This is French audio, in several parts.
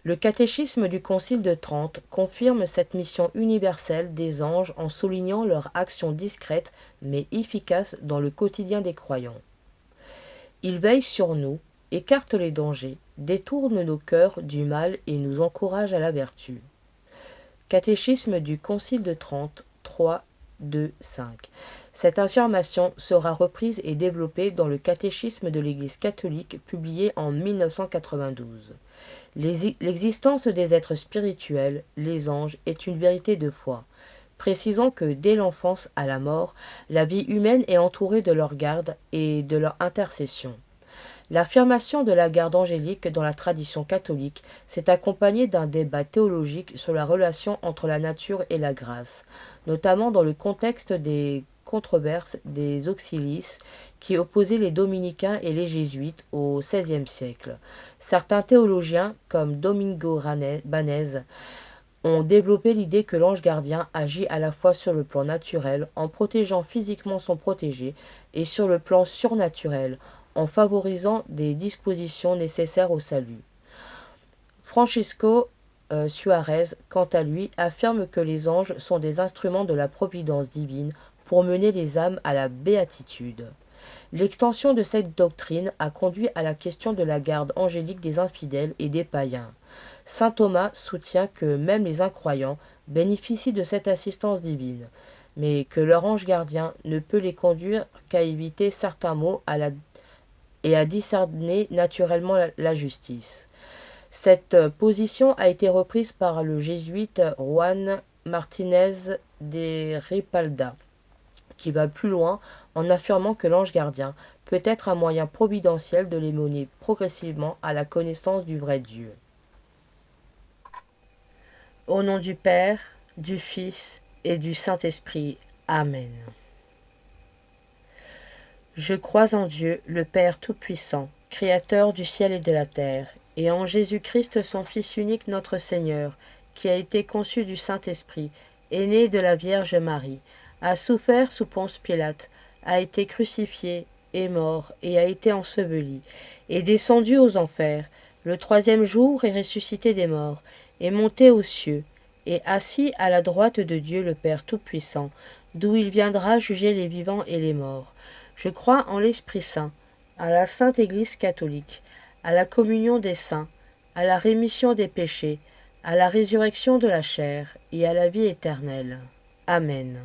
Le catéchisme du Concile de Trente confirme cette mission universelle des anges en soulignant leur action discrète mais efficace dans le quotidien des croyants. Ils veillent sur nous, écartent les dangers, détournent nos cœurs du mal et nous encouragent à la vertu. Catéchisme du Concile de Trente, 3, 2, 5. Cette affirmation sera reprise et développée dans le Catéchisme de l'Église catholique publié en 1992. L'existence des êtres spirituels, les anges, est une vérité de foi, précisant que dès l'enfance à la mort, la vie humaine est entourée de leur garde et de leur intercession. L'affirmation de la garde angélique dans la tradition catholique s'est accompagnée d'un débat théologique sur la relation entre la nature et la grâce, notamment dans le contexte des controverses des auxiliis qui opposaient les dominicains et les jésuites au XVIe siècle. Certains théologiens, comme Domingo Banez, ont développé l'idée que l'ange gardien agit à la fois sur le plan naturel, en protégeant physiquement son protégé, et sur le plan surnaturel, en favorisant des dispositions nécessaires au salut. Francisco Suarez, quant à lui, affirme que les anges sont des instruments de la providence divine pour mener les âmes à la béatitude. L'extension de cette doctrine a conduit à la question de la garde angélique des infidèles et des païens. Saint Thomas soutient que même les incroyants bénéficient de cette assistance divine, mais que leur ange gardien ne peut les conduire qu'à éviter certains maux et à discerner naturellement la justice. Cette position a été reprise par le jésuite Juan Martínez de Ripalda, qui va plus loin en affirmant que l'ange gardien peut être un moyen providentiel de les mener progressivement à la connaissance du vrai Dieu. Au nom du Père, du Fils et du Saint-Esprit. Amen. Je crois en Dieu, le Père Tout-Puissant, Créateur du ciel et de la terre, et en Jésus-Christ, son Fils unique, notre Seigneur, qui a été conçu du Saint-Esprit, est né de la Vierge Marie, a souffert sous Ponce Pilate, a été crucifié, est mort, et a été enseveli, est descendu aux enfers, le troisième jour est ressuscité des morts, est monté aux cieux, et assis à la droite de Dieu le Père Tout-Puissant, d'où il viendra juger les vivants et les morts. Je crois en l'Esprit Saint, à la Sainte Église catholique, à la communion des saints, à la rémission des péchés, à la résurrection de la chair et à la vie éternelle. Amen.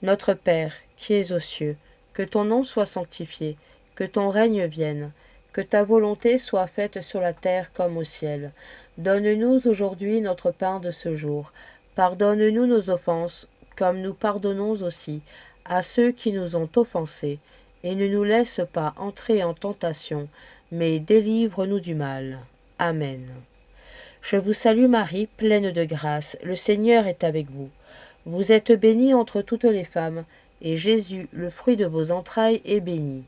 Notre Père, qui es aux cieux, que ton nom soit sanctifié, que ton règne vienne, que ta volonté soit faite sur la terre comme au ciel. Donne-nous aujourd'hui notre pain de ce jour. Pardonne-nous nos offenses, comme nous pardonnons aussi à ceux qui nous ont offensés, et ne nous laisse pas entrer en tentation, mais délivre-nous du mal. Amen. Je vous salue Marie, pleine de grâce, le Seigneur est avec vous. Vous êtes bénie entre toutes les femmes, et Jésus, le fruit de vos entrailles, est béni.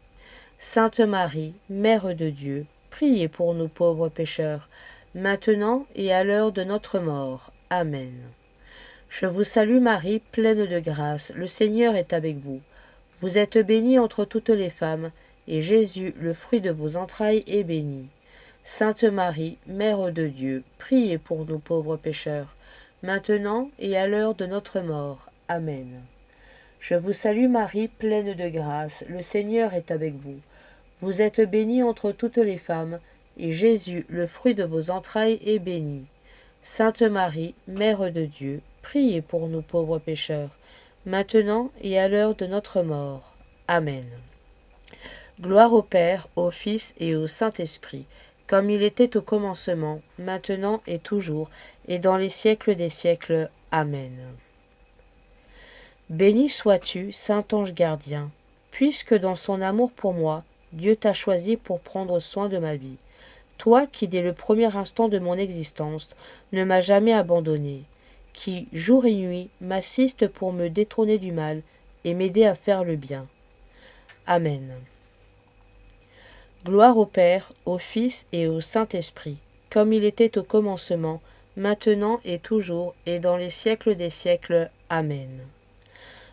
Sainte Marie, Mère de Dieu, priez pour nous pauvres pécheurs, maintenant et à l'heure de notre mort. Amen. Je vous salue Marie, pleine de grâce, le Seigneur est avec vous. Vous êtes bénie entre toutes les femmes, et Jésus, le fruit de vos entrailles, est béni. Sainte Marie, Mère de Dieu, priez pour nous pauvres pécheurs, maintenant et à l'heure de notre mort. Amen. Je vous salue Marie, pleine de grâce, le Seigneur est avec vous. Vous êtes bénie entre toutes les femmes, et Jésus, le fruit de vos entrailles, est béni. Sainte Marie, Mère de Dieu, priez pour nous pauvres pécheurs, maintenant et à l'heure de notre mort. Amen. Gloire au Père, au Fils et au Saint-Esprit, comme il était au commencement, maintenant et toujours, et dans les siècles des siècles. Amen. Béni sois-tu, Saint Ange gardien, puisque dans son amour pour moi, Dieu t'a choisi pour prendre soin de ma vie. Toi qui, dès le premier instant de mon existence, ne m'as jamais abandonné, qui, jour et nuit, m'assiste pour me détourner du mal et m'aider à faire le bien. Amen. Gloire au Père, au Fils et au Saint-Esprit, comme il était au commencement, maintenant et toujours, et dans les siècles des siècles. Amen.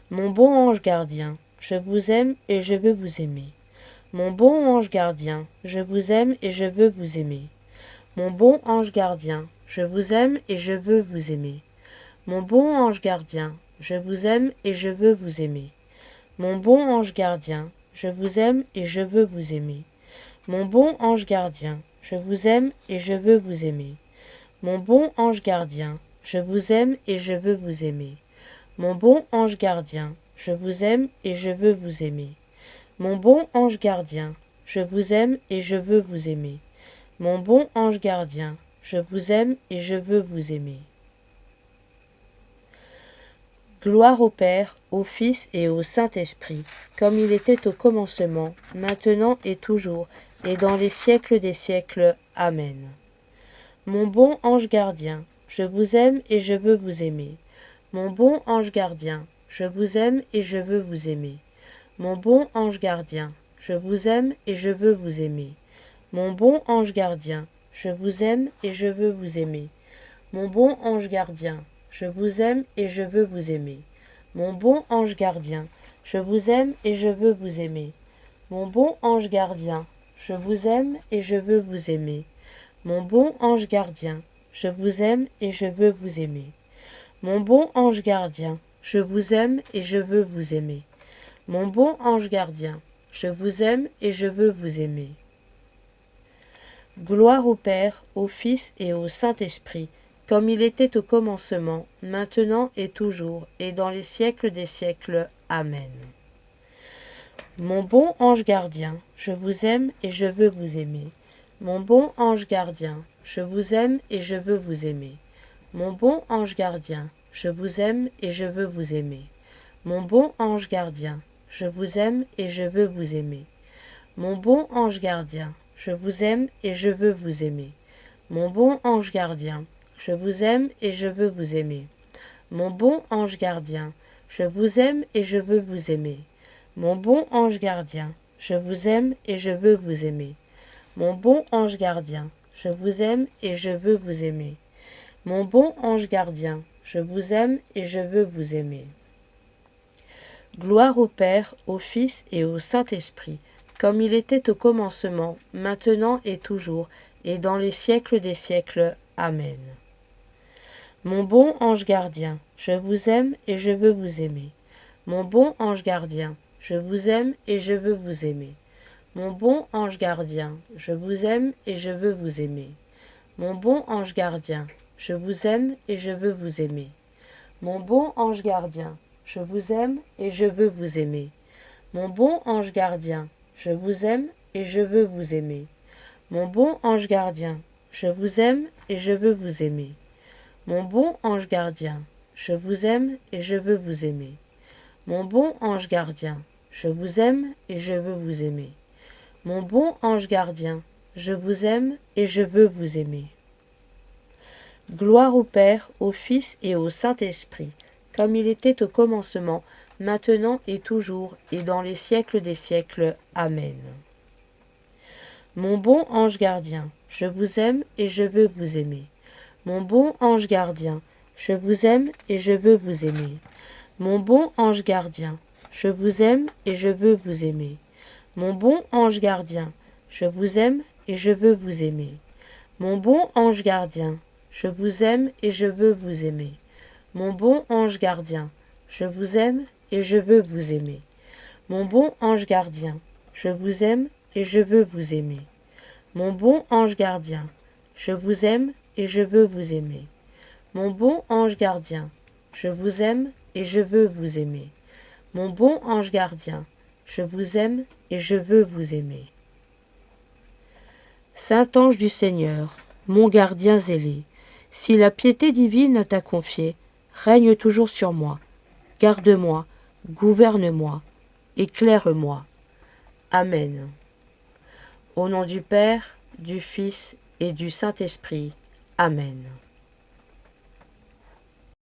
Mon bon ange gardien, je vous aime et je veux vous aimer. Mon bon ange gardien, je vous aime et je veux vous aimer. Mon bon ange gardien, je vous aime et je veux vous aimer. Mon bon ange gardien, je vous aime et je veux vous aimer. Mon bon ange gardien, je vous aime et je veux vous aimer. Mon bon ange gardien, je vous aime et je veux vous aimer. Mon bon ange gardien, je vous aime et je veux vous aimer. Mon bon ange gardien, je vous aime et je veux vous aimer. Mon bon ange gardien, je vous aime et je veux vous aimer. Mon bon ange gardien, je vous aime et je veux vous aimer. Gloire au Père, au Fils et au Saint-Esprit, comme il était au commencement, maintenant et toujours, et dans les siècles des siècles. Amen. Mon bon ange gardien, je vous aime et je veux vous aimer. Mon bon ange gardien, je vous aime et je veux vous aimer. Mon bon ange gardien, je vous aime et je veux vous aimer. Mon bon ange gardien, je vous aime et je veux vous aimer. Mon bon ange gardien, je vous aime et je veux vous aimer. Mon bon ange gardien, je vous aime et je veux vous aimer. Mon bon ange gardien, je vous aime et je veux vous aimer. Mon bon ange gardien, je vous aime et je veux vous aimer. Mon bon ange gardien, je vous aime et je veux vous aimer. Mon bon ange gardien, je vous aime et je veux vous aimer. Gloire au Père, au Fils et au Saint-Esprit, comme il était au commencement, maintenant et toujours, et dans les siècles des siècles. Amen. Mon bon ange gardien, je vous aime et je veux vous aimer. Mon bon ange gardien, je vous aime et je veux vous aimer. Mon bon ange gardien, je vous aime et je veux vous aimer. Mon bon ange gardien, je vous aime et je veux vous aimer. Mon bon ange gardien, je vous aime et je veux vous aimer. Mon bon ange gardien, je vous aime et je veux vous aimer. Mon bon ange gardien, je vous aime et je veux vous aimer. Mon bon ange gardien, je vous aime et je veux vous aimer. Mon bon ange gardien, je vous aime et je veux vous aimer. Mon bon ange gardien, je vous aime et je veux vous aimer. Gloire au Père, au Fils et au Saint-Esprit, comme il était au commencement, maintenant et toujours, et dans les siècles des siècles. Amen. Mon bon ange gardien, je vous aime et je veux vous aimer. Mon bon ange gardien, je vous aime et je veux vous aimer. Mon bon ange gardien, je vous aime et je veux vous aimer. Mon bon ange gardien, je vous aime et je veux vous aimer. Mon bon ange gardien, je vous aime et je veux vous aimer. Mon bon ange gardien, je vous aime et je veux vous aimer. Mon bon ange gardien, je vous aime et je veux vous aimer. Mon bon ange gardien, je vous aime et je veux vous aimer. Mon bon ange gardien, je vous aime et je veux vous aimer. Mon bon ange gardien, je vous aime et je veux vous aimer. Gloire au Père, au Fils et au Saint-Esprit, comme il était au commencement, maintenant et toujours, et dans les siècles des siècles. Amen. Mon bon ange gardien, je vous aime et je veux vous aimer. Mon bon ange gardien, je vous aime et je veux vous aimer. Mon bon ange gardien, je vous aime et je veux vous aimer. Mon bon ange gardien, je vous aime et je veux vous aimer. Mon bon ange gardien, je vous aime et je veux vous aimer. Mon bon ange gardien, je vous aime et je veux vous aimer. Mon bon ange gardien, je vous aime et je veux vous aimer. Mon bon ange gardien, je vous aime et je veux vous aimer. Mon bon ange gardien, je vous aime et je veux vous aimer. Mon bon ange gardien, je vous aime et je veux vous aimer. Saint ange du Seigneur, mon gardien zélé, si la piété divine t'a confié, règne toujours sur moi, garde-moi, gouverne-moi, éclaire-moi. Amen. Au nom du Père, du Fils et du Saint-Esprit. Amen.